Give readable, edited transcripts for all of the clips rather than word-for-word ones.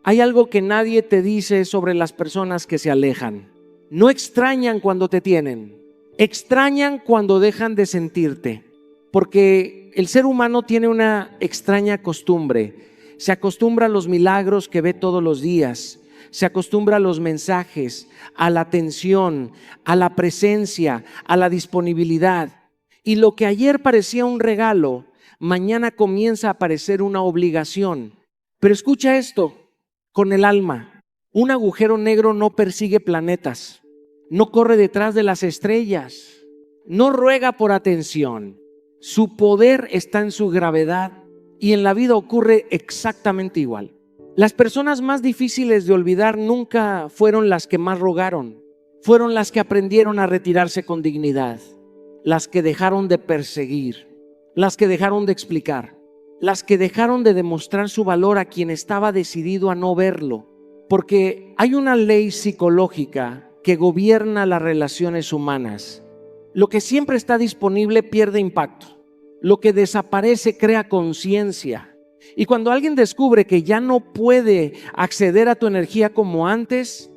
Hay algo que nadie te dice sobre las personas que se alejan. No extrañan cuando te tienen, extrañan cuando dejan de sentirte. Porque el ser humano tiene una extraña costumbre. Se acostumbra a los milagros que ve todos los días. Se acostumbra a los mensajes, a la atención, a la presencia, a la disponibilidad. Y lo que ayer parecía un regalo, mañana comienza a parecer una obligación. Pero escucha esto, con el alma. Un agujero negro no persigue planetas, no corre detrás de las estrellas, no ruega por atención. Su poder está en su gravedad y en la vida ocurre exactamente igual. Las personas más difíciles de olvidar nunca fueron las que más rogaron, fueron las que aprendieron a retirarse con dignidad, las que dejaron de perseguir, las que dejaron de explicar, las que dejaron de demostrar su valor a quien estaba decidido a no verlo. Porque hay una ley psicológica que gobierna las relaciones humanas. Lo que siempre está disponible pierde impacto. Lo que desaparece crea conciencia. Y cuando alguien descubre que ya no puede acceder a tu energía como antes,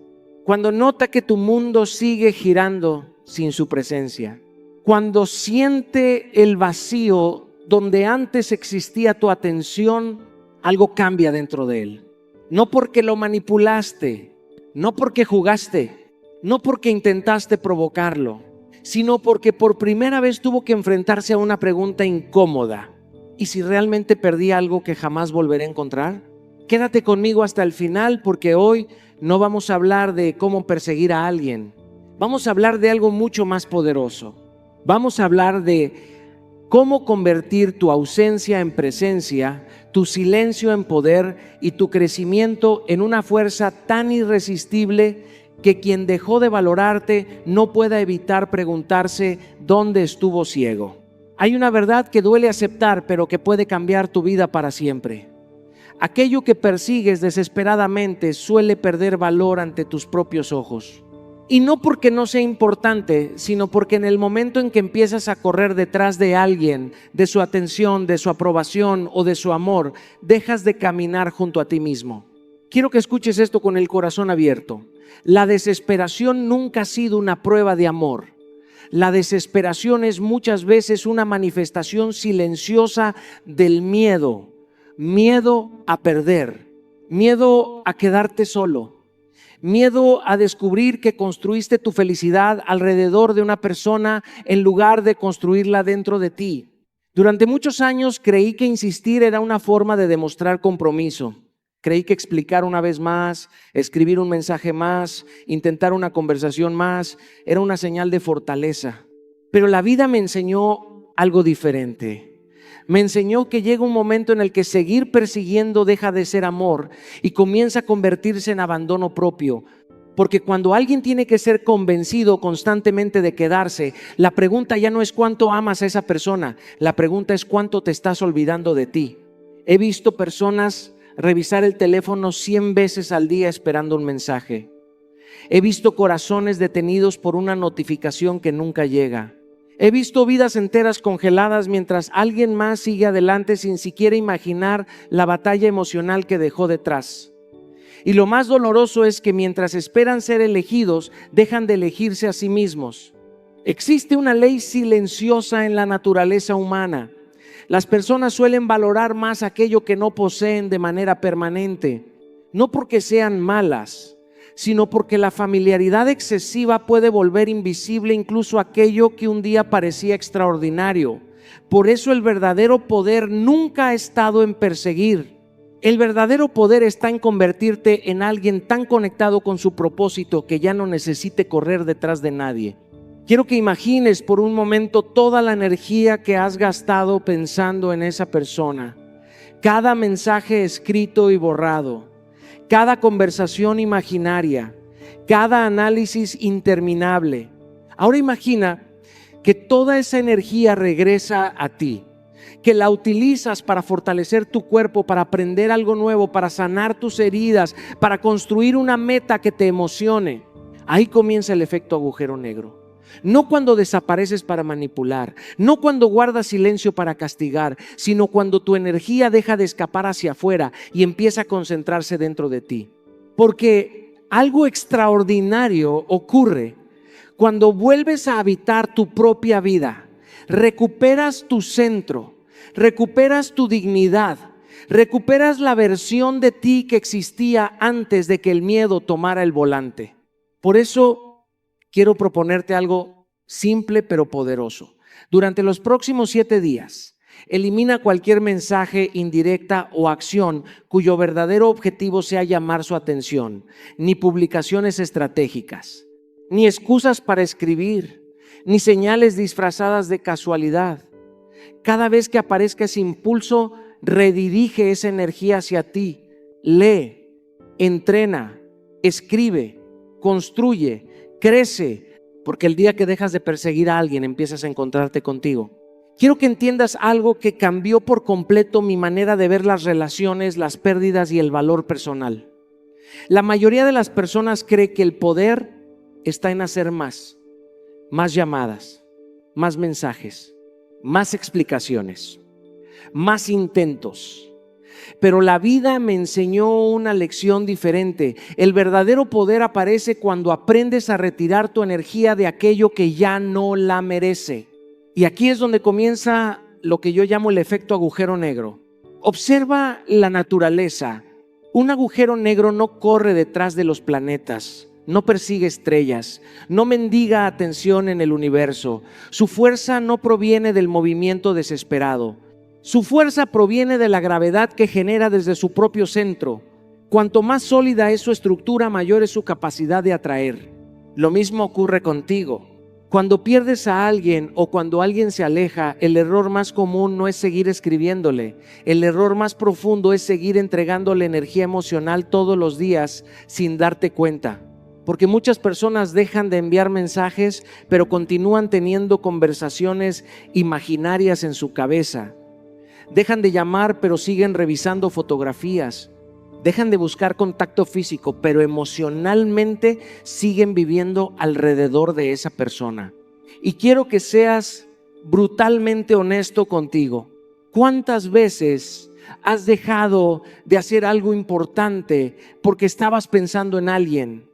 cuando nota que tu mundo sigue girando sin su presencia, cuando siente el vacío donde antes existía tu atención, algo cambia dentro de él. No porque lo manipulaste, no porque jugaste, no porque intentaste provocarlo, sino porque por primera vez tuvo que enfrentarse a una pregunta incómoda. ¿Y si realmente perdí algo que jamás volveré a encontrar? Quédate conmigo hasta el final, porque hoy no vamos a hablar de cómo perseguir a alguien. Vamos a hablar de algo mucho más poderoso. Vamos a hablar de cómo convertir tu ausencia en presencia, tu silencio en poder y tu crecimiento en una fuerza tan irresistible que quien dejó de valorarte no pueda evitar preguntarse dónde estuvo ciego. Hay una verdad que duele aceptar, pero que puede cambiar tu vida para siempre. Aquello que persigues desesperadamente suele perder valor ante tus propios ojos. Y no porque no sea importante, sino porque en el momento en que empiezas a correr detrás de alguien, de su atención, de su aprobación o de su amor, dejas de caminar junto a ti mismo. Quiero que escuches esto con el corazón abierto. La desesperación nunca ha sido una prueba de amor. La desesperación es muchas veces una manifestación silenciosa del miedo. Miedo a perder, miedo a quedarte solo. Miedo a descubrir que construiste tu felicidad alrededor de una persona en lugar de construirla dentro de ti. Durante muchos años creí que insistir era una forma de demostrar compromiso. Creí que explicar una vez más, escribir un mensaje más, intentar una conversación más, era una señal de fortaleza. Pero la vida me enseñó algo diferente. Me enseñó que llega un momento en el que seguir persiguiendo deja de ser amor y comienza a convertirse en abandono propio. Porque cuando alguien tiene que ser convencido constantemente de quedarse, la pregunta ya no es cuánto amas a esa persona, la pregunta es cuánto te estás olvidando de ti. He visto personas revisar el teléfono 100 veces al día esperando un mensaje. He visto corazones detenidos por una notificación que nunca llega. He visto vidas enteras congeladas mientras alguien más sigue adelante sin siquiera imaginar la batalla emocional que dejó detrás. Y lo más doloroso es que mientras esperan ser elegidos, dejan de elegirse a sí mismos. Existe una ley silenciosa en la naturaleza humana. Las personas suelen valorar más aquello que no poseen de manera permanente, no porque sean malas, sino porque la familiaridad excesiva puede volver invisible incluso aquello que un día parecía extraordinario. Por eso el verdadero poder nunca ha estado en perseguir. El verdadero poder está en convertirte en alguien tan conectado con su propósito que ya no necesite correr detrás de nadie. Quiero que imagines por un momento toda la energía que has gastado pensando en esa persona. Cada mensaje escrito y borrado, cada conversación imaginaria, cada análisis interminable. Ahora imagina que toda esa energía regresa a ti, que la utilizas para fortalecer tu cuerpo, para aprender algo nuevo, para sanar tus heridas, para construir una meta que te emocione. Ahí comienza el efecto agujero negro. No cuando desapareces para manipular, no cuando guardas silencio para castigar, sino cuando tu energía deja de escapar hacia afuera y empieza a concentrarse dentro de ti. Porque algo extraordinario ocurre cuando vuelves a habitar tu propia vida, recuperas tu centro, recuperas tu dignidad, recuperas la versión de ti que existía antes de que el miedo tomara el volante. Por eso quiero proponerte algo simple pero poderoso. Durante los próximos 7 días, elimina cualquier mensaje, indirecta o acción cuyo verdadero objetivo sea llamar su atención, ni publicaciones estratégicas, ni excusas para escribir, ni señales disfrazadas de casualidad. Cada vez que aparezca ese impulso, redirige esa energía hacia ti. Lee, entrena, escribe, construye, crece, porque el día que dejas de perseguir a alguien empiezas a encontrarte contigo. Quiero que entiendas algo que cambió por completo mi manera de ver las relaciones, las pérdidas y el valor personal. La mayoría de las personas cree que el poder está en hacer más llamadas, más mensajes, más explicaciones, más intentos. Pero la vida me enseñó una lección diferente. El verdadero poder aparece cuando aprendes a retirar tu energía de aquello que ya no la merece. Y aquí es donde comienza lo que yo llamo el efecto agujero negro. Observa la naturaleza. Un agujero negro no corre detrás de los planetas, no persigue estrellas, no mendiga atención en el universo. Su fuerza no proviene del movimiento desesperado. Su fuerza proviene de la gravedad que genera desde su propio centro. Cuanto más sólida es su estructura, mayor es su capacidad de atraer. Lo mismo ocurre contigo. Cuando pierdes a alguien o cuando alguien se aleja, el error más común no es seguir escribiéndole. El error más profundo es seguir entregándole energía emocional todos los días sin darte cuenta. Porque muchas personas dejan de enviar mensajes, pero continúan teniendo conversaciones imaginarias en su cabeza. Dejan de llamar, pero siguen revisando fotografías. Dejan de buscar contacto físico, pero emocionalmente siguen viviendo alrededor de esa persona. Y quiero que seas brutalmente honesto contigo. ¿Cuántas veces has dejado de hacer algo importante porque estabas pensando en alguien?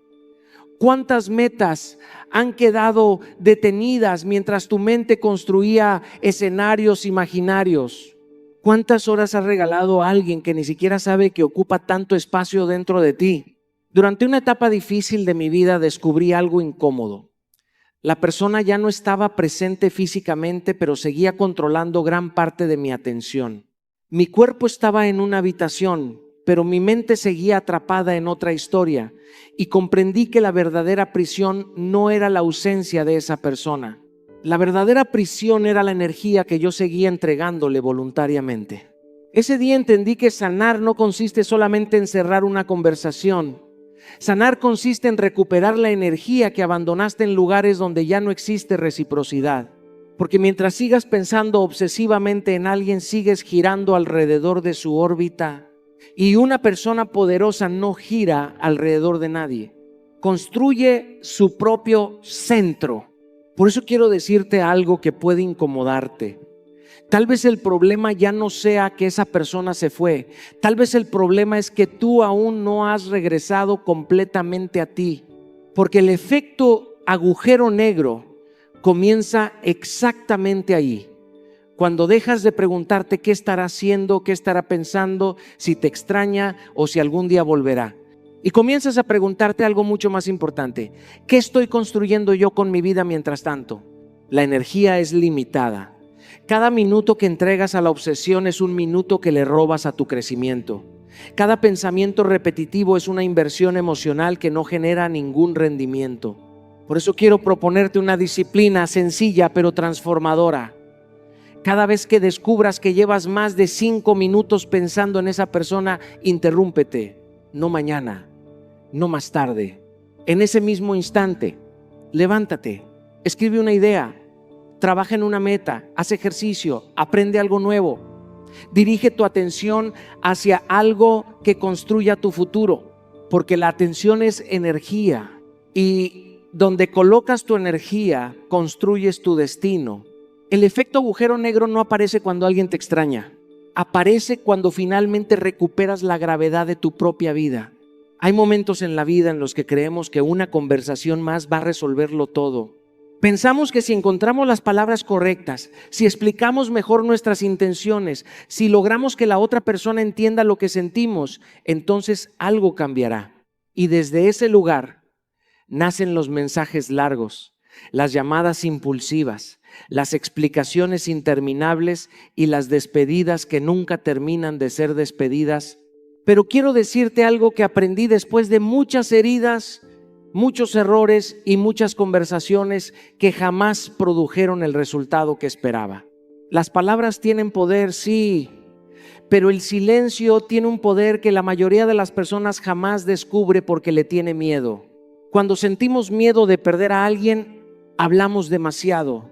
¿Cuántas metas han quedado detenidas mientras tu mente construía escenarios imaginarios? ¿Cuántas horas has regalado a alguien que ni siquiera sabe que ocupa tanto espacio dentro de ti? Durante una etapa difícil de mi vida descubrí algo incómodo. La persona ya no estaba presente físicamente, pero seguía controlando gran parte de mi atención. Mi cuerpo estaba en una habitación, pero mi mente seguía atrapada en otra historia, y comprendí que la verdadera prisión no era la ausencia de esa persona. La verdadera prisión era la energía que yo seguía entregándole voluntariamente. Ese día entendí que sanar no consiste solamente en cerrar una conversación. Sanar consiste en recuperar la energía que abandonaste en lugares donde ya no existe reciprocidad. Porque mientras sigas pensando obsesivamente en alguien, sigues girando alrededor de su órbita. Y una persona poderosa no gira alrededor de nadie. Construye su propio centro. Por eso quiero decirte algo que puede incomodarte. Tal vez el problema ya no sea que esa persona se fue. Tal vez el problema es que tú aún no has regresado completamente a ti. Porque el efecto agujero negro comienza exactamente ahí. Cuando dejas de preguntarte qué estará haciendo, qué estará pensando, si te extraña o si algún día volverá. Y comienzas a preguntarte algo mucho más importante. ¿Qué estoy construyendo yo con mi vida mientras tanto? La energía es limitada. Cada minuto que entregas a la obsesión es un minuto que le robas a tu crecimiento. Cada pensamiento repetitivo es una inversión emocional que no genera ningún rendimiento. Por eso quiero proponerte una disciplina sencilla pero transformadora. Cada vez que descubras que llevas más de 5 minutos pensando en esa persona, interrúmpete. No mañana, no más tarde. En ese mismo instante, levántate, escribe una idea, trabaja en una meta, haz ejercicio, aprende algo nuevo. Dirige tu atención hacia algo que construya tu futuro, porque la atención es energía. Y Donde colocas tu energía, construyes tu destino. El efecto agujero negro no aparece cuando alguien te extraña. Aparece cuando finalmente recuperas la gravedad de tu propia vida. Hay momentos en la vida en los que creemos que una conversación más va a resolverlo todo. Pensamos que si encontramos las palabras correctas, si explicamos mejor nuestras intenciones, si logramos que la otra persona entienda lo que sentimos, entonces algo cambiará. Y desde ese lugar nacen los mensajes largos, las llamadas impulsivas, las explicaciones interminables y las despedidas que nunca terminan de ser despedidas. Pero quiero decirte algo que aprendí después de muchas heridas, muchos errores y muchas conversaciones que jamás produjeron el resultado que esperaba. Las palabras tienen poder, sí, pero el silencio tiene un poder que la mayoría de las personas jamás descubre porque le tiene miedo. Cuando sentimos miedo de perder a alguien, hablamos demasiado,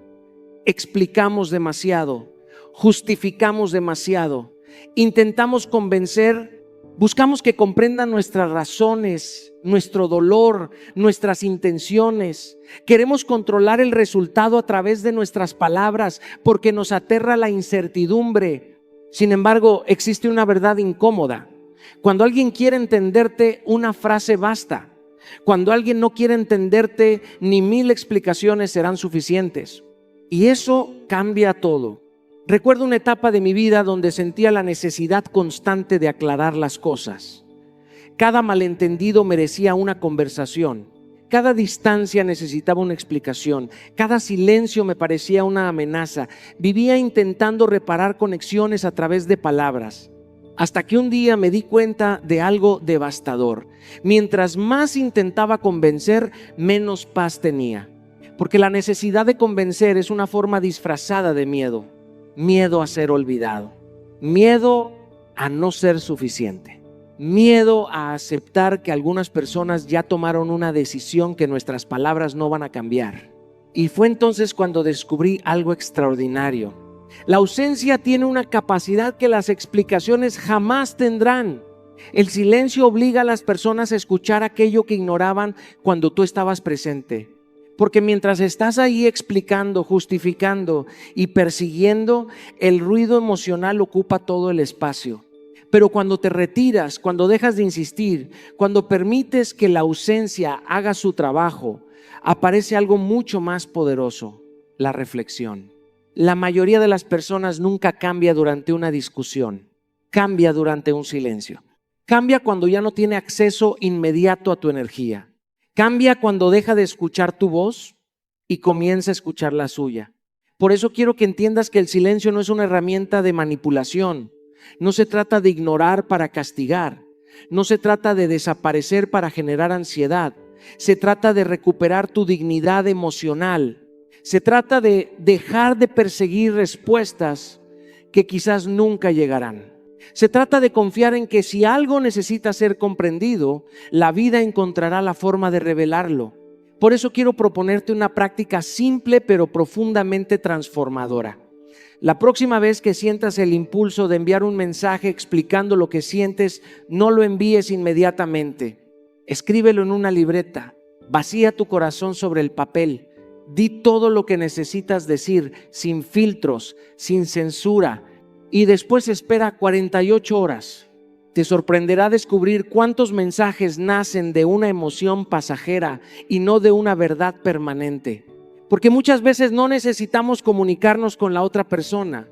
explicamos demasiado, justificamos demasiado, intentamos convencer. Buscamos que comprendan nuestras razones, nuestro dolor, nuestras intenciones. Queremos controlar el resultado a través de nuestras palabras porque nos aterra la incertidumbre. Sin embargo, existe una verdad incómoda. Cuando alguien quiere entenderte, una frase basta. Cuando alguien no quiere entenderte, ni 1000 explicaciones serán suficientes. Y eso cambia todo. Recuerdo una etapa de mi vida donde sentía la necesidad constante de aclarar las cosas. Cada malentendido merecía una conversación. Cada distancia necesitaba una explicación. Cada silencio me parecía una amenaza. Vivía intentando reparar conexiones a través de palabras. Hasta que un día me di cuenta de algo devastador. Mientras más intentaba convencer, menos paz tenía. Porque la necesidad de convencer es una forma disfrazada de miedo. Miedo a ser olvidado, miedo a no ser suficiente, miedo a aceptar que algunas personas ya tomaron una decisión que nuestras palabras no van a cambiar. Y fue entonces cuando descubrí algo extraordinario. La ausencia tiene una capacidad que las explicaciones jamás tendrán. El silencio obliga a las personas a escuchar aquello que ignoraban cuando tú estabas presente. Porque mientras estás ahí explicando, justificando y persiguiendo, el ruido emocional ocupa todo el espacio. Pero cuando te retiras, cuando dejas de insistir, cuando permites que la ausencia haga su trabajo, aparece algo mucho más poderoso: la reflexión. La mayoría de las personas nunca cambia durante una discusión, cambia durante un silencio. Cambia cuando ya no tiene acceso inmediato a tu energía. Cambia cuando deja de escuchar tu voz y comienza a escuchar la suya. Por eso quiero que entiendas que el silencio no es una herramienta de manipulación. No se trata de ignorar para castigar. No se trata de desaparecer para generar ansiedad. Se trata de recuperar tu dignidad emocional. Se trata de dejar de perseguir respuestas que quizás nunca llegarán. Se trata de confiar en que si algo necesita ser comprendido, la vida encontrará la forma de revelarlo. Por eso quiero proponerte una práctica simple pero profundamente transformadora. La próxima vez que sientas el impulso de enviar un mensaje explicando lo que sientes, no lo envíes inmediatamente. Escríbelo en una libreta. Vacía tu corazón sobre el papel. Di todo lo que necesitas decir, sin filtros, sin censura. Y después espera 48 horas. Te sorprenderá descubrir cuántos mensajes nacen de una emoción pasajera y no de una verdad permanente. Porque muchas veces no necesitamos comunicarnos con la otra persona.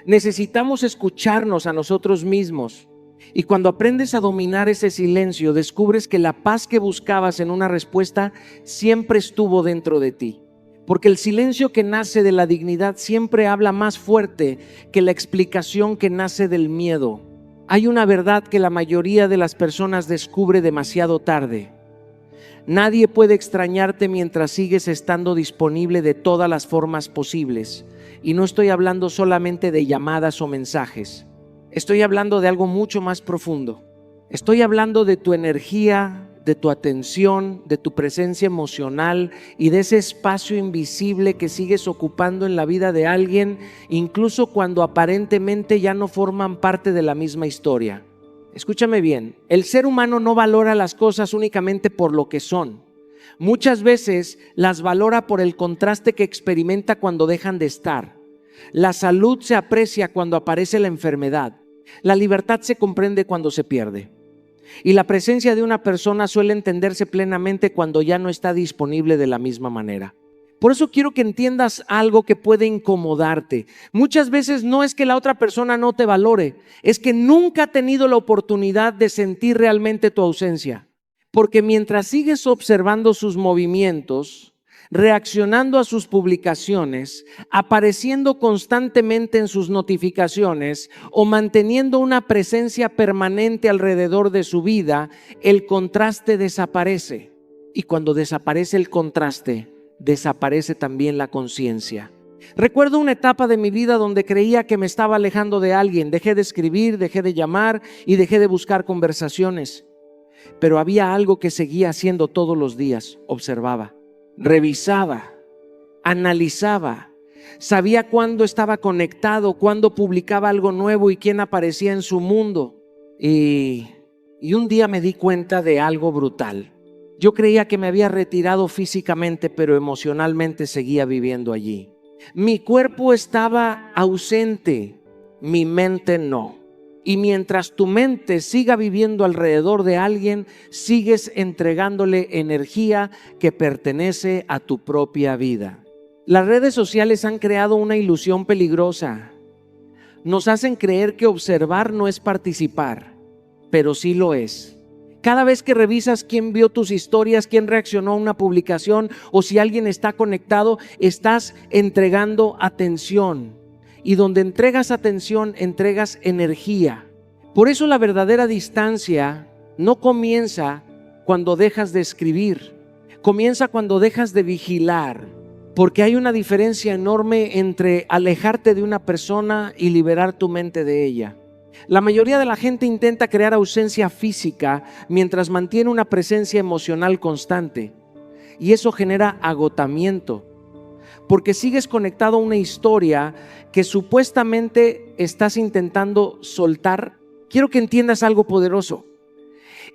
Necesitamos escucharnos a nosotros mismos. Y cuando aprendes a dominar ese silencio, descubres que la paz que buscabas en una respuesta siempre estuvo dentro de ti. Porque el silencio que nace de la dignidad siempre habla más fuerte que la explicación que nace del miedo. Hay una verdad que la mayoría de las personas descubre demasiado tarde. Nadie puede extrañarte mientras sigues estando disponible de todas las formas posibles. Y no estoy hablando solamente de llamadas o mensajes. Estoy hablando de algo mucho más profundo. Estoy hablando de tu energía, de tu atención, de tu presencia emocional y de ese espacio invisible que sigues ocupando en la vida de alguien, incluso cuando aparentemente ya no forman parte de la misma historia. Escúchame bien, el ser humano no valora las cosas únicamente por lo que son. Muchas veces las valora por el contraste que experimenta cuando dejan de estar. La salud se aprecia cuando aparece la enfermedad. La libertad se comprende cuando se pierde. Y la presencia de una persona suele entenderse plenamente cuando ya no está disponible de la misma manera. Por eso quiero que entiendas algo que puede incomodarte. Muchas veces no es que la otra persona no te valore, es que nunca ha tenido la oportunidad de sentir realmente tu ausencia. Porque mientras sigues observando sus movimientos, reaccionando a sus publicaciones, apareciendo constantemente en sus notificaciones o manteniendo una presencia permanente alrededor de su vida, el contraste desaparece. Y cuando desaparece el contraste, desaparece también la conciencia. Recuerdo una etapa de mi vida donde creía que me estaba alejando de alguien. Dejé de escribir, dejé de llamar y dejé de buscar conversaciones. Pero había algo que seguía haciendo todos los días. Observaba, revisaba, analizaba. Sabía cuándo estaba conectado, cuándo publicaba algo nuevo y quién aparecía en su mundo. Y un día me di cuenta de algo brutal. Yo creía que me había retirado físicamente, pero emocionalmente seguía viviendo allí. Mi cuerpo estaba ausente, mi mente no. Y mientras tu mente siga viviendo alrededor de alguien, sigues entregándole energía que pertenece a tu propia vida. Las redes sociales han creado una ilusión peligrosa. Nos hacen creer que observar no es participar, pero sí lo es. Cada vez que revisas quién vio tus historias, quién reaccionó a una publicación o si alguien está conectado, estás entregando atención. Y donde entregas atención, entregas energía. Por eso la verdadera distancia no comienza cuando dejas de escribir. Comienza cuando dejas de vigilar. Porque hay una diferencia enorme entre alejarte de una persona y liberar tu mente de ella. La mayoría de la gente intenta crear ausencia física mientras mantiene una presencia emocional constante. Y eso genera agotamiento. Porque sigues conectado a una historia que supuestamente estás intentando soltar. Quiero que entiendas algo poderoso.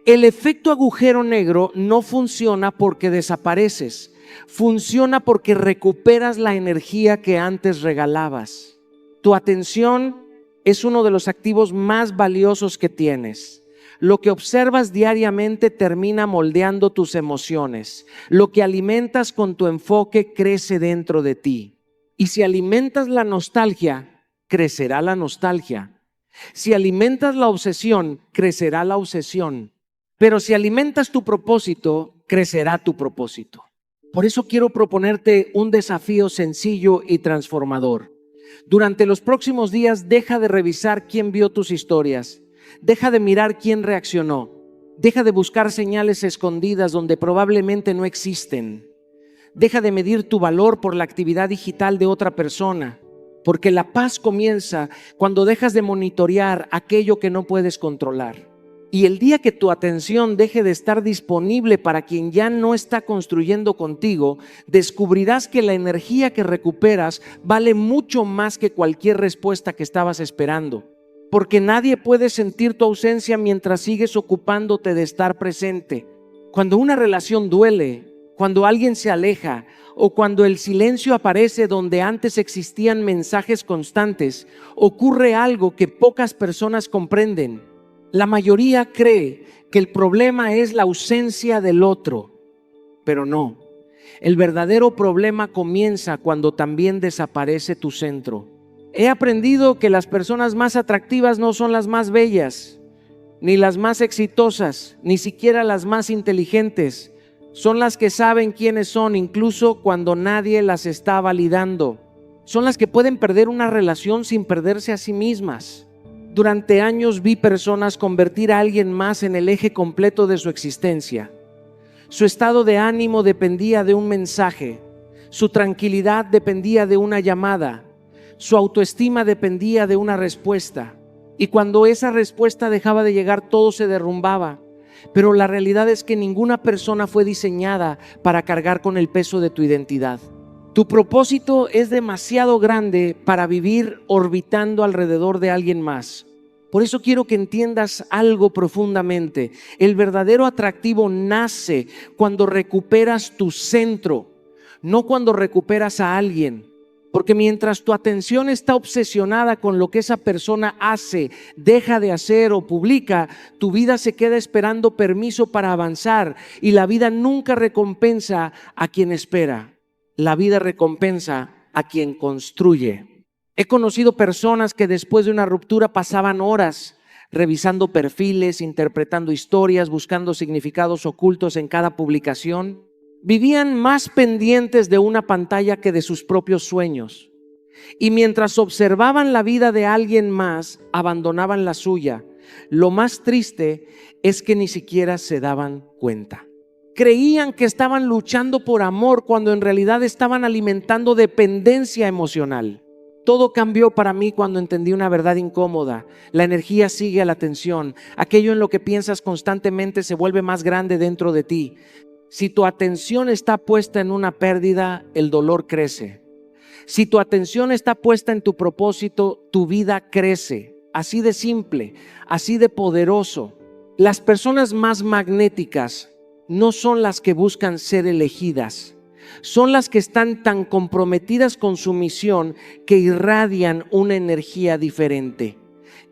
El efecto agujero negro no funciona porque desapareces. Funciona porque recuperas la energía que antes regalabas. Tu atención es uno de los activos más valiosos que tienes. Lo que observas diariamente termina moldeando tus emociones. Lo que alimentas con tu enfoque crece dentro de ti. Y si alimentas la nostalgia, crecerá la nostalgia. Si alimentas la obsesión, crecerá la obsesión. Pero si alimentas tu propósito, crecerá tu propósito. Por eso quiero proponerte un desafío sencillo y transformador. Durante los próximos días, deja de revisar quién vio tus historias. Deja de mirar quién reaccionó. Deja de buscar señales escondidas donde probablemente no existen. Deja de medir tu valor por la actividad digital de otra persona. Porque la paz comienza cuando dejas de monitorear aquello que no puedes controlar. Y el día que tu atención deje de estar disponible para quien ya no está construyendo contigo, descubrirás que la energía que recuperas vale mucho más que cualquier respuesta que estabas esperando. Porque nadie puede sentir tu ausencia mientras sigues ocupándote de estar presente. Cuando una relación duele, cuando alguien se aleja o cuando el silencio aparece donde antes existían mensajes constantes, ocurre algo que pocas personas comprenden. La mayoría cree que el problema es la ausencia del otro, pero no. El verdadero problema comienza cuando también desaparece tu centro. He aprendido que las personas más atractivas no son las más bellas, ni las más exitosas, ni siquiera las más inteligentes. Son las que saben quiénes son, incluso cuando nadie las está validando. Son las que pueden perder una relación sin perderse a sí mismas. Durante años vi personas convertir a alguien más en el eje completo de su existencia. Su estado de ánimo dependía de un mensaje. Su tranquilidad dependía de una llamada. Su autoestima dependía de una respuesta. Y cuando esa respuesta dejaba de llegar, todo se derrumbaba. Pero la realidad es que ninguna persona fue diseñada para cargar con el peso de tu identidad. Tu propósito es demasiado grande para vivir orbitando alrededor de alguien más. Por eso quiero que entiendas algo profundamente. El verdadero atractivo nace cuando recuperas tu centro, no cuando recuperas a alguien. Porque mientras tu atención está obsesionada con lo que esa persona hace, deja de hacer o publica, tu vida se queda esperando permiso para avanzar, y la vida nunca recompensa a quien espera. La vida recompensa a quien construye. He conocido personas que después de una ruptura pasaban horas revisando perfiles, interpretando historias, buscando significados ocultos en cada publicación. Vivían más pendientes de una pantalla que de sus propios sueños. Y mientras observaban la vida de alguien más, abandonaban la suya. Lo más triste es que ni siquiera se daban cuenta. Creían que estaban luchando por amor cuando en realidad estaban alimentando dependencia emocional. Todo cambió para mí cuando entendí una verdad incómoda. La energía sigue a la atención. Aquello en lo que piensas constantemente se vuelve más grande dentro de ti. Si tu atención está puesta en una pérdida, el dolor crece. Si tu atención está puesta en tu propósito, tu vida crece. Así de simple, así de poderoso. Las personas más magnéticas no son las que buscan ser elegidas. Son las que están tan comprometidas con su misión que irradian una energía diferente.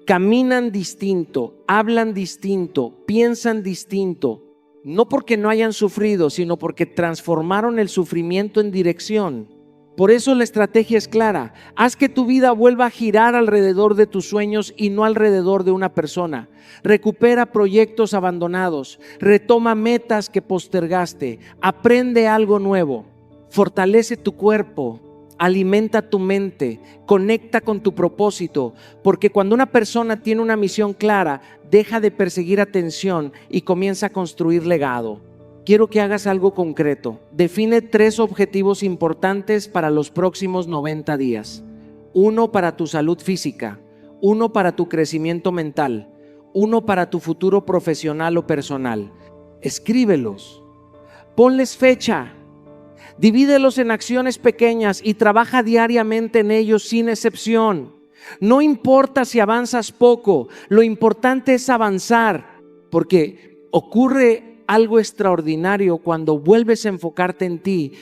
Caminan distinto, hablan distinto, piensan distinto. No porque no hayan sufrido, sino porque transformaron el sufrimiento en dirección. Por eso la estrategia es clara. Haz que tu vida vuelva a girar alrededor de tus sueños y no alrededor de una persona. Recupera proyectos abandonados. Retoma metas que postergaste. Aprende algo nuevo. Fortalece tu cuerpo. Alimenta tu mente, conecta con tu propósito, porque cuando una persona tiene una misión clara, deja de perseguir atención y comienza a construir legado. Quiero que hagas algo concreto. Define 3 objetivos importantes para los próximos 90 días. 1 para tu salud física, 1 para tu crecimiento mental, 1 para tu futuro profesional o personal. Escríbelos, ponles fecha. Divídelos en acciones pequeñas y trabaja diariamente en ellos sin excepción. No importa si avanzas poco, lo importante es avanzar, porque ocurre algo extraordinario cuando vuelves a enfocarte en ti.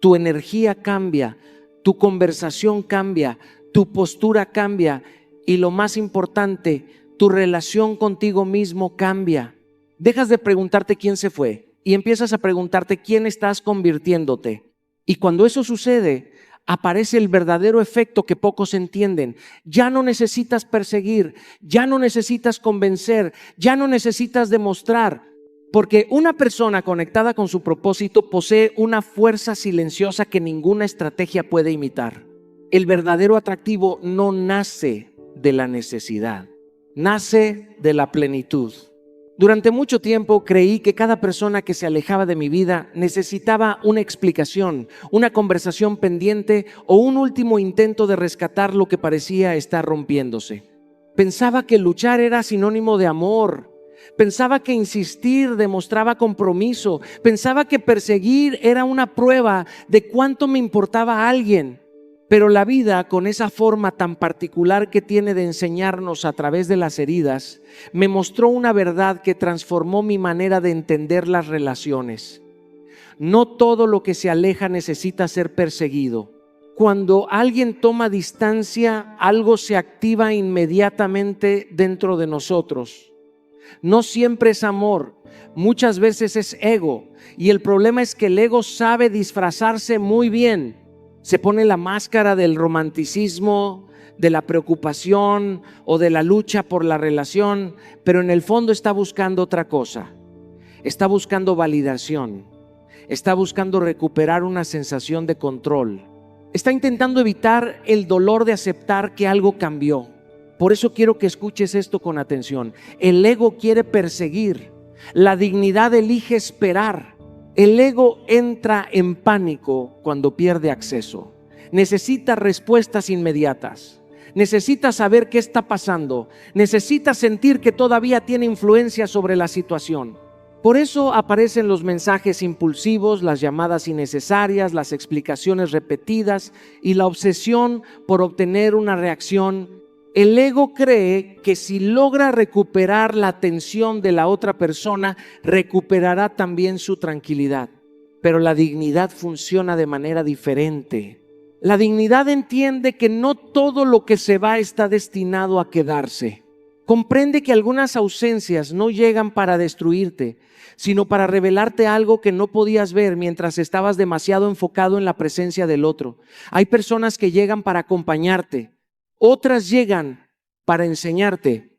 Tu energía cambia, tu conversación cambia, tu postura cambia y lo más importante, tu relación contigo mismo cambia. Dejas de preguntarte quién se fue y empiezas a preguntarte quién estás convirtiéndote. Y cuando eso sucede, aparece el verdadero efecto que pocos entienden. Ya no necesitas perseguir, ya no necesitas convencer, ya no necesitas demostrar. Porque una persona conectada con su propósito posee una fuerza silenciosa que ninguna estrategia puede imitar. El verdadero atractivo no nace de la necesidad, nace de la plenitud. Durante mucho tiempo creí que cada persona que se alejaba de mi vida necesitaba una explicación, una conversación pendiente o un último intento de rescatar lo que parecía estar rompiéndose. Pensaba que luchar era sinónimo de amor. Pensaba que insistir demostraba compromiso. Pensaba que perseguir era una prueba de cuánto me importaba a alguien. Pero la vida, con esa forma tan particular que tiene de enseñarnos a través de las heridas, me mostró una verdad que transformó mi manera de entender las relaciones. No todo lo que se aleja necesita ser perseguido. Cuando alguien toma distancia, algo se activa inmediatamente dentro de nosotros. No siempre es amor, muchas veces es ego. Y el problema es que el ego sabe disfrazarse muy bien. Se pone la máscara del romanticismo, de la preocupación o de la lucha por la relación, pero en el fondo está buscando otra cosa. Está buscando validación, está buscando recuperar una sensación de control. Está intentando evitar el dolor de aceptar que algo cambió. Por eso quiero que escuches esto con atención. El ego quiere perseguir, la dignidad elige esperar. El ego entra en pánico cuando pierde acceso. Necesita respuestas inmediatas. Necesita saber qué está pasando. Necesita sentir que todavía tiene influencia sobre la situación. Por eso aparecen los mensajes impulsivos, las llamadas innecesarias, las explicaciones repetidas y la obsesión por obtener una reacción El ego cree que si logra recuperar la atención de la otra persona, recuperará también su tranquilidad. Pero la dignidad funciona de manera diferente. La dignidad entiende que no todo lo que se va está destinado a quedarse. Comprende que algunas ausencias no llegan para destruirte, sino para revelarte algo que no podías ver mientras estabas demasiado enfocado en la presencia del otro. Hay personas que llegan para acompañarte, otras llegan para enseñarte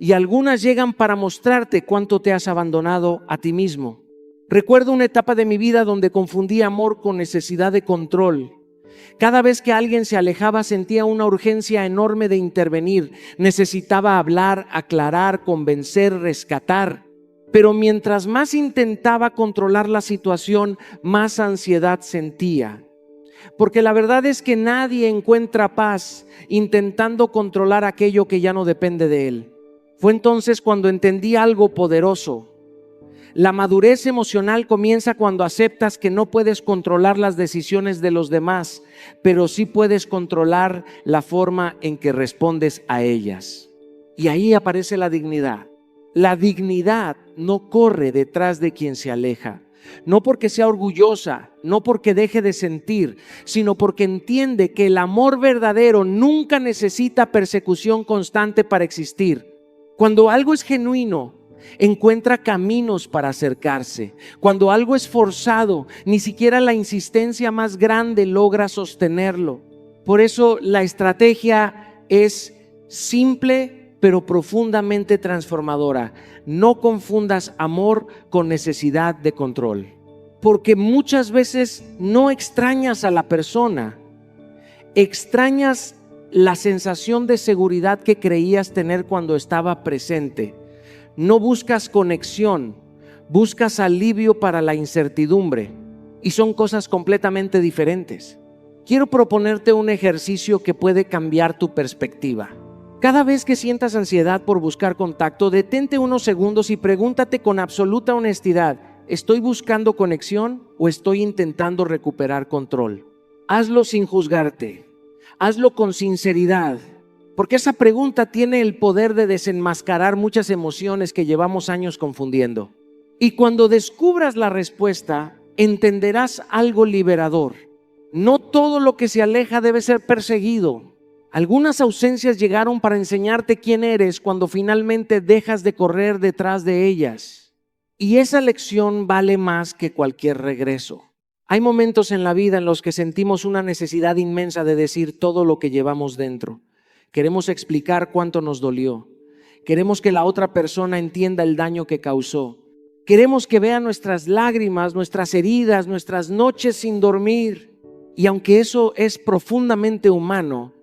y algunas llegan para mostrarte cuánto te has abandonado a ti mismo. Recuerdo una etapa de mi vida donde confundí amor con necesidad de control. Cada vez que alguien se alejaba sentía una urgencia enorme de intervenir. Necesitaba hablar, aclarar, convencer, rescatar. Pero mientras más intentaba controlar la situación, más ansiedad sentía. Porque la verdad es que nadie encuentra paz intentando controlar aquello que ya no depende de él. Fue entonces cuando entendí algo poderoso. La madurez emocional comienza cuando aceptas que no puedes controlar las decisiones de los demás, pero sí puedes controlar la forma en que respondes a ellas. Y ahí aparece la dignidad. La dignidad no corre detrás de quien se aleja, no porque sea orgullosa, no porque deje de sentir, sino porque entiende que el amor verdadero nunca necesita persecución constante para existir. Cuando algo es genuino, encuentra caminos para acercarse. Cuando algo es forzado, ni siquiera la insistencia más grande logra sostenerlo. Por eso la estrategia es simple pero profundamente transformadora. No confundas amor con necesidad de control, porque muchas veces no extrañas a la persona, extrañas la sensación de seguridad que creías tener cuando estaba presente. No buscas conexión, buscas alivio para la incertidumbre, y son cosas completamente diferentes. Quiero proponerte un ejercicio que puede cambiar tu perspectiva. Cada vez que sientas ansiedad por buscar contacto, detente unos segundos y pregúntate con absoluta honestidad: ¿estoy buscando conexión o estoy intentando recuperar control? Hazlo sin juzgarte, hazlo con sinceridad, porque esa pregunta tiene el poder de desenmascarar muchas emociones que llevamos años confundiendo. Y cuando descubras la respuesta, entenderás algo liberador. No todo lo que se aleja debe ser perseguido. Algunas ausencias llegaron para enseñarte quién eres cuando finalmente dejas de correr detrás de ellas. Y esa lección vale más que cualquier regreso. Hay momentos en la vida en los que sentimos una necesidad inmensa de decir todo lo que llevamos dentro. Queremos explicar cuánto nos dolió. Queremos que la otra persona entienda el daño que causó. Queremos que vea nuestras lágrimas, nuestras heridas, nuestras noches sin dormir. Y aunque eso es profundamente humano,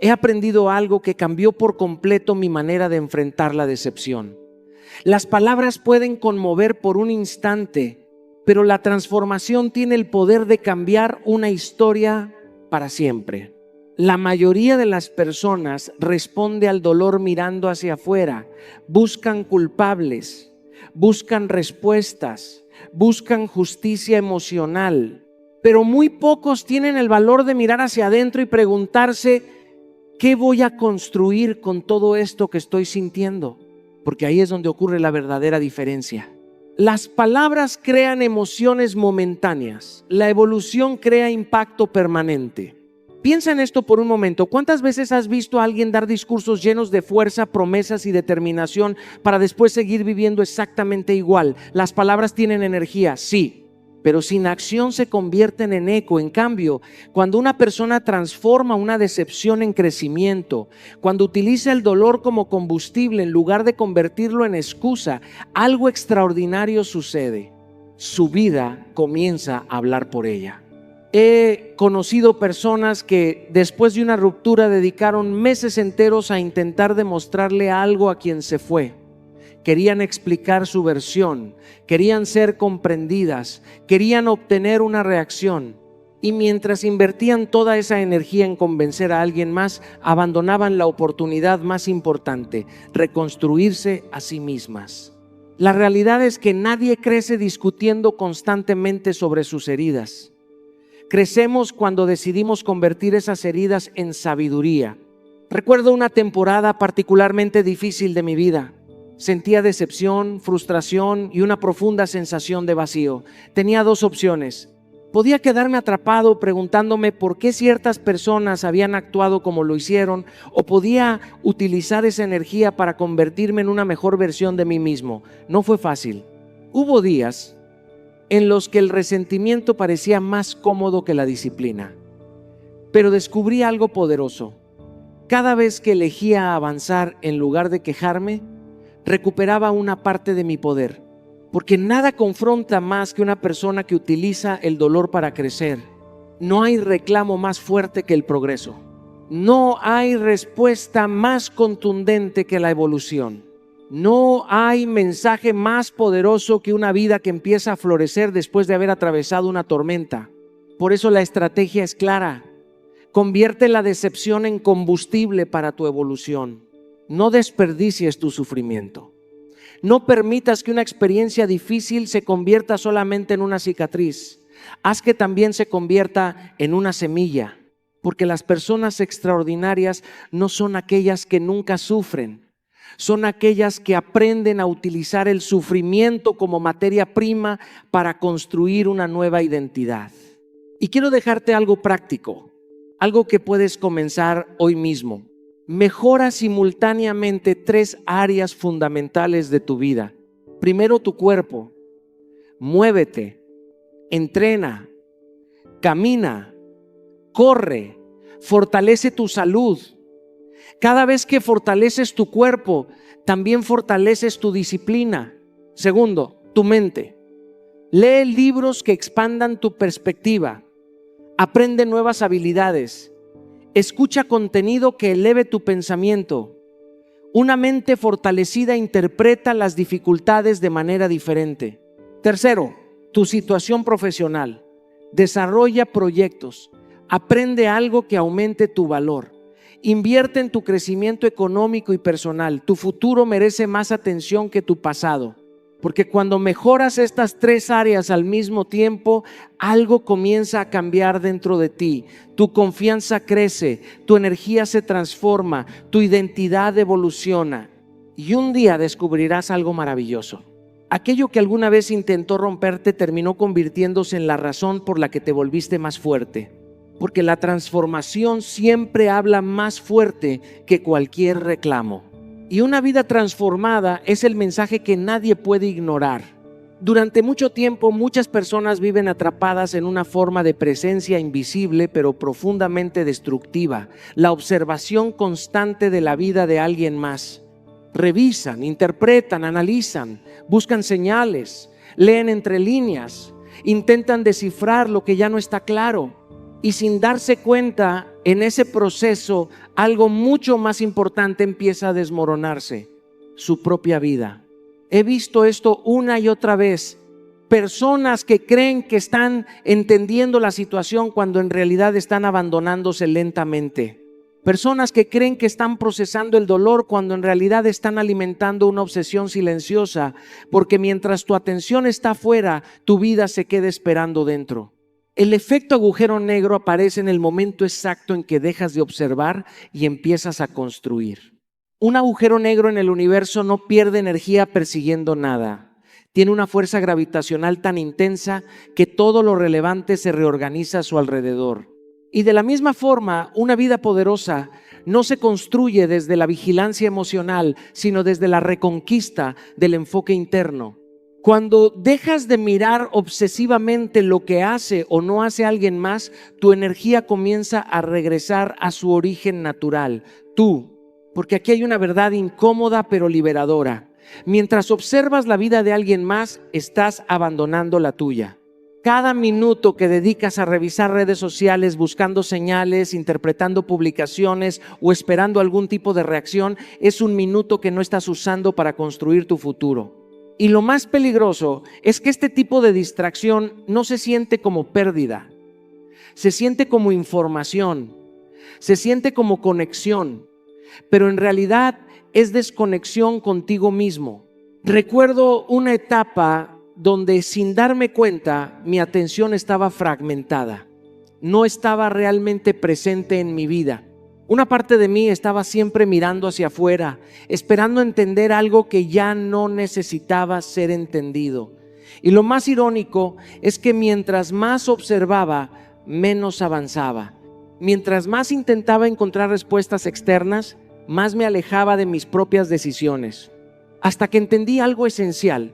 he aprendido algo que cambió por completo mi manera de enfrentar la decepción. Las palabras pueden conmover por un instante, pero la transformación tiene el poder de cambiar una historia para siempre. La mayoría de las personas responde al dolor mirando hacia afuera, buscan culpables, buscan respuestas, buscan justicia emocional, pero muy pocos tienen el valor de mirar hacia adentro y preguntarse: ¿qué voy a construir con todo esto que estoy sintiendo? Porque ahí es donde ocurre la verdadera diferencia. Las palabras crean emociones momentáneas, la evolución crea impacto permanente. Piensa en esto por un momento. ¿Cuántas veces has visto a alguien dar discursos llenos de fuerza, promesas y determinación para después seguir viviendo exactamente igual? Las palabras tienen energía, sí, pero sin acción se convierten en eco. En cambio, cuando una persona transforma una decepción en crecimiento, cuando utiliza el dolor como combustible en lugar de convertirlo en excusa, algo extraordinario sucede. Su vida comienza a hablar por ella. He conocido personas que después de una ruptura dedicaron meses enteros a intentar demostrarle algo a quien se fue. Querían explicar su versión, querían ser comprendidas, querían obtener una reacción. Y mientras invertían toda esa energía en convencer a alguien más, abandonaban la oportunidad más importante: reconstruirse a sí mismas. La realidad es que nadie crece discutiendo constantemente sobre sus heridas. Crecemos cuando decidimos convertir esas heridas en sabiduría. Recuerdo una temporada particularmente difícil de mi vida. Sentía decepción, frustración y una profunda sensación de vacío. Tenía dos opciones. Podía quedarme atrapado preguntándome por qué ciertas personas habían actuado como lo hicieron, o podía utilizar esa energía para convertirme en una mejor versión de mí mismo. No fue fácil. Hubo días en los que el resentimiento parecía más cómodo que la disciplina. Pero descubrí algo poderoso. Cada vez que elegía avanzar en lugar de quejarme, recuperaba una parte de mi poder. Porque nada confronta más que una persona que utiliza el dolor para crecer. No hay reclamo más fuerte que el progreso. No hay respuesta más contundente que la evolución. No hay mensaje más poderoso que una vida que empieza a florecer después de haber atravesado una tormenta. Por eso la estrategia es clara. Convierte la decepción en combustible para tu evolución. No desperdicies tu sufrimiento. No permitas que una experiencia difícil se convierta solamente en una cicatriz. Haz que también se convierta en una semilla, porque las personas extraordinarias no son aquellas que nunca sufren, son aquellas que aprenden a utilizar el sufrimiento como materia prima para construir una nueva identidad. Y quiero dejarte algo práctico, algo que puedes comenzar hoy mismo. Mejora simultáneamente 3 áreas fundamentales de tu vida. Primero, tu cuerpo. Muévete, entrena, camina, corre, fortalece tu salud. Cada vez que fortaleces tu cuerpo, también fortaleces tu disciplina. Segundo, tu mente. Lee libros que expandan tu perspectiva. Aprende nuevas habilidades. Escucha contenido que eleve tu pensamiento. Una mente fortalecida interpreta las dificultades de manera diferente. Tercero, tu situación profesional. Desarrolla proyectos. Aprende algo que aumente tu valor. Invierte en tu crecimiento económico y personal. Tu futuro merece más atención que tu pasado. Porque cuando mejoras estas 3 áreas al mismo tiempo, algo comienza a cambiar dentro de ti. Tu confianza crece, tu energía se transforma, tu identidad evoluciona. Y un día descubrirás algo maravilloso. Aquello que alguna vez intentó romperte terminó convirtiéndose en la razón por la que te volviste más fuerte. Porque la transformación siempre habla más fuerte que cualquier reclamo. Y una vida transformada es el mensaje que nadie puede ignorar. Durante mucho tiempo, muchas personas viven atrapadas en una forma de presencia invisible, pero profundamente destructiva. La observación constante de la vida de alguien más. Revisan, interpretan, analizan, buscan señales, leen entre líneas, intentan descifrar lo que ya no está claro. Y sin darse cuenta, en ese proceso, algo mucho más importante empieza a desmoronarse: su propia vida. He visto esto una y otra vez. Personas que creen que están entendiendo la situación cuando en realidad están abandonándose lentamente. Personas que creen que están procesando el dolor cuando en realidad están alimentando una obsesión silenciosa, porque mientras tu atención está afuera, tu vida se queda esperando dentro. El efecto agujero negro aparece en el momento exacto en que dejas de observar y empiezas a construir. Un agujero negro en el universo no pierde energía persiguiendo nada. Tiene una fuerza gravitacional tan intensa que todo lo relevante se reorganiza a su alrededor. Y de la misma forma, una vida poderosa no se construye desde la vigilancia emocional, sino desde la reconquista del enfoque interno. Cuando dejas de mirar obsesivamente lo que hace o no hace alguien más, tu energía comienza a regresar a su origen natural, tú. Porque aquí hay una verdad incómoda pero liberadora. Mientras observas la vida de alguien más, estás abandonando la tuya. Cada minuto que dedicas a revisar redes sociales, buscando señales, interpretando publicaciones o esperando algún tipo de reacción, es un minuto que no estás usando para construir tu futuro. Y lo más peligroso es que este tipo de distracción no se siente como pérdida, se siente como información, se siente como conexión, pero en realidad es desconexión contigo mismo. Recuerdo una etapa donde, sin darme cuenta, mi atención estaba fragmentada, no estaba realmente presente en mi vida. Una parte de mí estaba siempre mirando hacia afuera, esperando entender algo que ya no necesitaba ser entendido. Y lo más irónico es que mientras más observaba, menos avanzaba. Mientras más intentaba encontrar respuestas externas, más me alejaba de mis propias decisiones. Hasta que entendí algo esencial.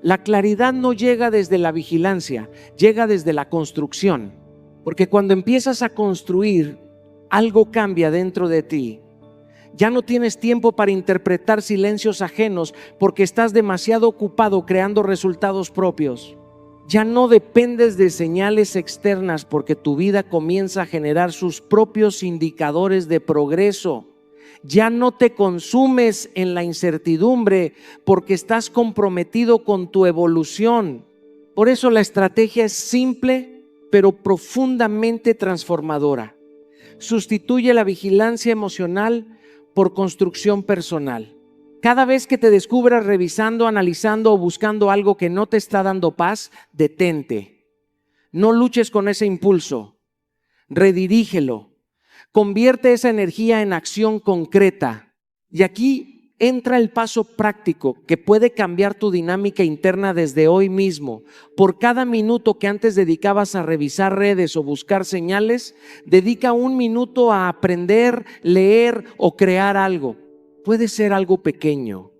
La claridad no llega desde la vigilancia, llega desde la construcción. Porque cuando empiezas a construir, algo cambia dentro de ti. Ya no tienes tiempo para interpretar silencios ajenos porque estás demasiado ocupado creando resultados propios. Ya no dependes de señales externas porque tu vida comienza a generar sus propios indicadores de progreso. Ya no te consumes en la incertidumbre porque estás comprometido con tu evolución. Por eso la estrategia es simple, pero profundamente transformadora. Sustituye la vigilancia emocional por construcción personal. Cada vez que te descubras revisando, analizando o buscando algo que no te está dando paz, detente. No luches con ese impulso. Redirígelo. Convierte esa energía en acción concreta. Y aquí entra el paso práctico que puede cambiar tu dinámica interna desde hoy mismo. Por cada minuto que antes dedicabas a revisar redes o buscar señales, dedica 1 minuto a aprender, leer o crear algo. Puede ser algo pequeño: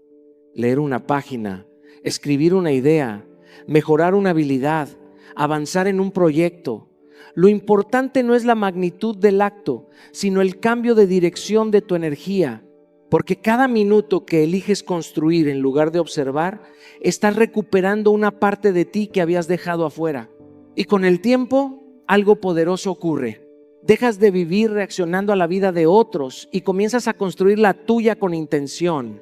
leer una página, escribir una idea, mejorar una habilidad, avanzar en un proyecto. Lo importante no es la magnitud del acto, sino el cambio de dirección de tu energía. Porque cada minuto que eliges construir en lugar de observar, estás recuperando una parte de ti que habías dejado afuera. Y con el tiempo, algo poderoso ocurre. Dejas de vivir reaccionando a la vida de otros y comienzas a construir la tuya con intención.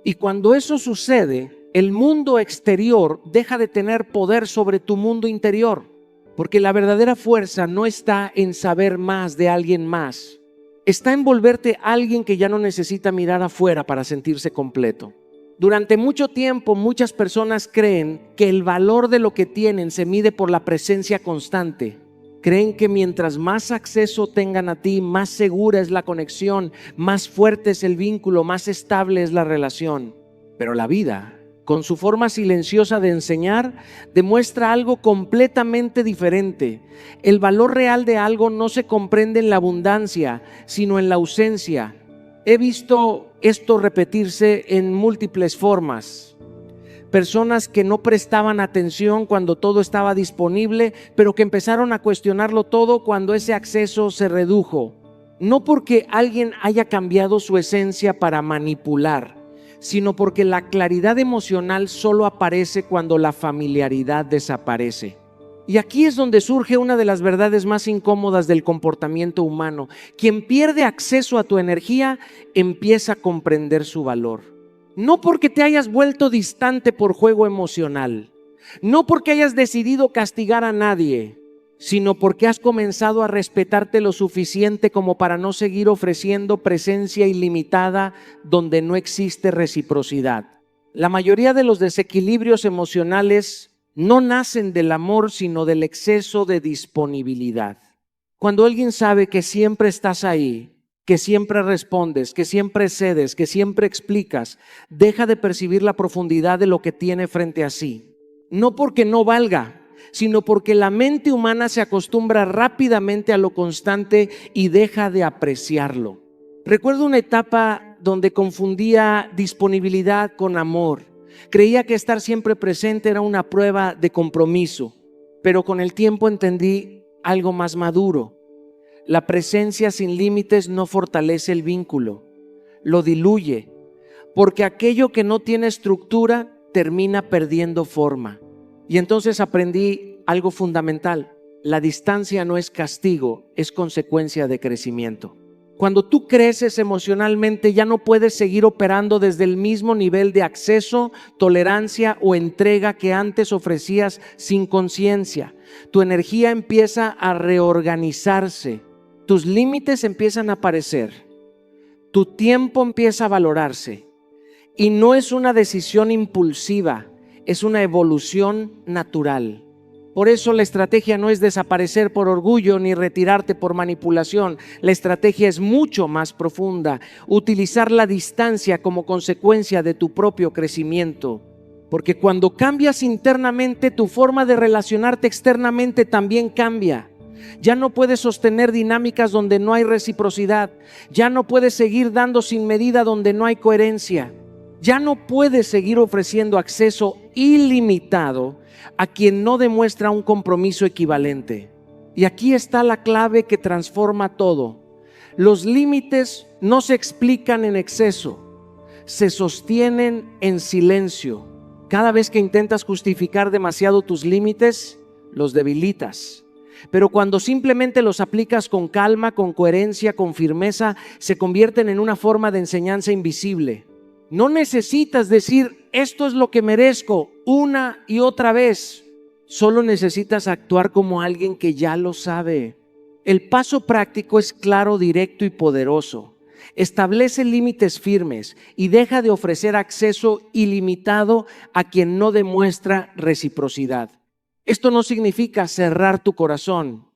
Y cuando eso sucede, el mundo exterior deja de tener poder sobre tu mundo interior. Porque la verdadera fuerza no está en saber más de alguien más. Está en volverte alguien que ya no necesita mirar afuera para sentirse completo. Durante mucho tiempo, muchas personas creen que el valor de lo que tienen se mide por la presencia constante. Creen que mientras más acceso tengan a ti, más segura es la conexión, más fuerte es el vínculo, más estable es la relación. Pero la vida, con su forma silenciosa de enseñar, demuestra algo completamente diferente. El valor real de algo no se comprende en la abundancia, sino en la ausencia. He visto esto repetirse en múltiples formas. Personas que no prestaban atención cuando todo estaba disponible, pero que empezaron a cuestionarlo todo cuando ese acceso se redujo. No porque alguien haya cambiado su esencia para manipular, sino porque la claridad emocional solo aparece cuando la familiaridad desaparece. Y aquí es donde surge una de las verdades más incómodas del comportamiento humano. Quien pierde acceso a tu energía empieza a comprender su valor. No porque te hayas vuelto distante por juego emocional, no porque hayas decidido castigar a nadie, sino porque has comenzado a respetarte lo suficiente como para no seguir ofreciendo presencia ilimitada donde no existe reciprocidad. La mayoría de los desequilibrios emocionales no nacen del amor, sino del exceso de disponibilidad. Cuando alguien sabe que siempre estás ahí, que siempre respondes, que siempre cedes, que siempre explicas, deja de percibir la profundidad de lo que tiene frente a sí. No porque no valga, sino porque la mente humana se acostumbra rápidamente a lo constante y deja de apreciarlo. Recuerdo una etapa donde confundía disponibilidad con amor. Creía que estar siempre presente era una prueba de compromiso, pero con el tiempo entendí algo más maduro. La presencia sin límites no fortalece el vínculo, lo diluye, porque aquello que no tiene estructura termina perdiendo forma. Y entonces aprendí algo fundamental: la distancia no es castigo, es consecuencia de crecimiento. Cuando tú creces emocionalmente, ya no puedes seguir operando desde el mismo nivel de acceso, tolerancia o entrega que antes ofrecías sin conciencia. Tu energía empieza a reorganizarse, tus límites empiezan a aparecer, tu tiempo empieza a valorarse. Y no es una decisión impulsiva, es una evolución natural. Por eso la estrategia no es desaparecer por orgullo ni retirarte por manipulación. La estrategia es mucho más profunda. Utilizar la distancia como consecuencia de tu propio crecimiento. Porque cuando cambias internamente, tu forma de relacionarte externamente también cambia. Ya no puedes sostener dinámicas donde no hay reciprocidad. Ya no puedes seguir dando sin medida donde no hay coherencia. Ya no puedes seguir ofreciendo acceso ilimitado a quien no demuestra un compromiso equivalente. Y aquí está la clave que transforma todo. Los límites no se explican en exceso, se sostienen en silencio. Cada vez que intentas justificar demasiado tus límites, los debilitas. Pero cuando simplemente los aplicas con calma, con coherencia, con firmeza, se convierten en una forma de enseñanza invisible. No necesitas decir, esto es lo que merezco, una y otra vez. Solo necesitas actuar como alguien que ya lo sabe. El paso práctico es claro, directo y poderoso. Establece límites firmes y deja de ofrecer acceso ilimitado a quien no demuestra reciprocidad. Esto no significa cerrar tu corazón,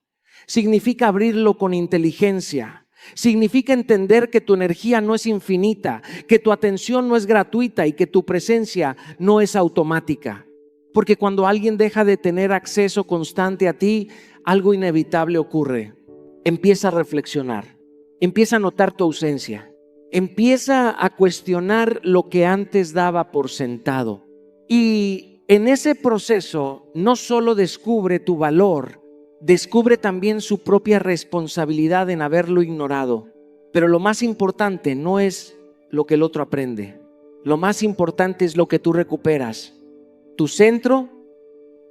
significa abrirlo con inteligencia. Significa entender que tu energía no es infinita, que tu atención no es gratuita y que tu presencia no es automática. Porque cuando alguien deja de tener acceso constante a ti, algo inevitable ocurre. Empieza a reflexionar, empieza a notar tu ausencia, empieza a cuestionar lo que antes daba por sentado. Y en ese proceso no solo descubre tu valor, descubre también su propia responsabilidad en haberlo ignorado. Pero lo más importante no es lo que el otro aprende. Lo más importante es lo que tú recuperas. Tu centro,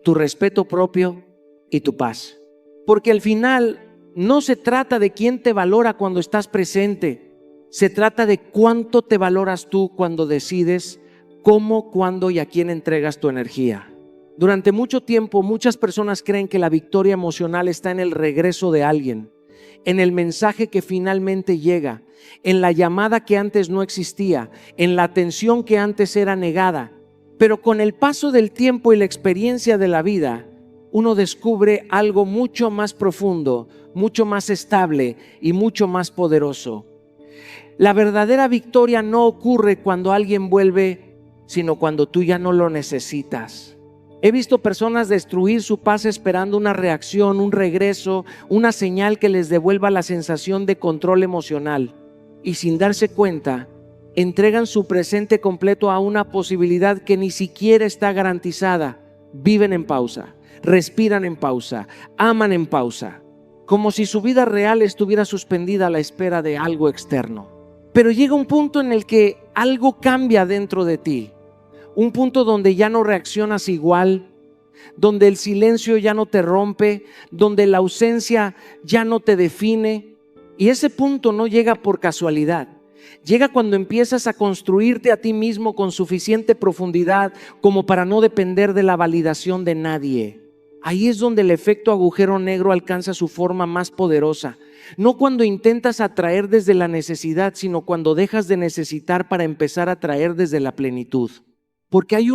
tu respeto propio y tu paz. Porque al final no se trata de quién te valora cuando estás presente. Se trata de cuánto te valoras tú cuando decides cómo, cuándo y a quién entregas tu energía. Durante mucho tiempo, muchas personas creen que la victoria emocional está en el regreso de alguien, en el mensaje que finalmente llega, en la llamada que antes no existía, en la atención que antes era negada. Pero con el paso del tiempo y la experiencia de la vida, uno descubre algo mucho más profundo, mucho más estable y mucho más poderoso. La verdadera victoria no ocurre cuando alguien vuelve, sino cuando tú ya no lo necesitas. He visto personas destruir su paz esperando una reacción, un regreso, una señal que les devuelva la sensación de control emocional. Y sin darse cuenta, entregan su presente completo a una posibilidad que ni siquiera está garantizada. Viven en pausa, respiran en pausa, aman en pausa, como si su vida real estuviera suspendida a la espera de algo externo. Pero llega un punto en el que algo cambia dentro de ti. Un punto donde ya no reaccionas igual, donde el silencio ya no te rompe, donde la ausencia ya no te define. Y ese punto no llega por casualidad. Llega cuando empiezas a construirte a ti mismo con suficiente profundidad como para no depender de la validación de nadie. Ahí es donde el efecto agujero negro alcanza su forma más poderosa. No cuando intentas atraer desde la necesidad, sino cuando dejas de necesitar para empezar a atraer desde la plenitud. Porque hay un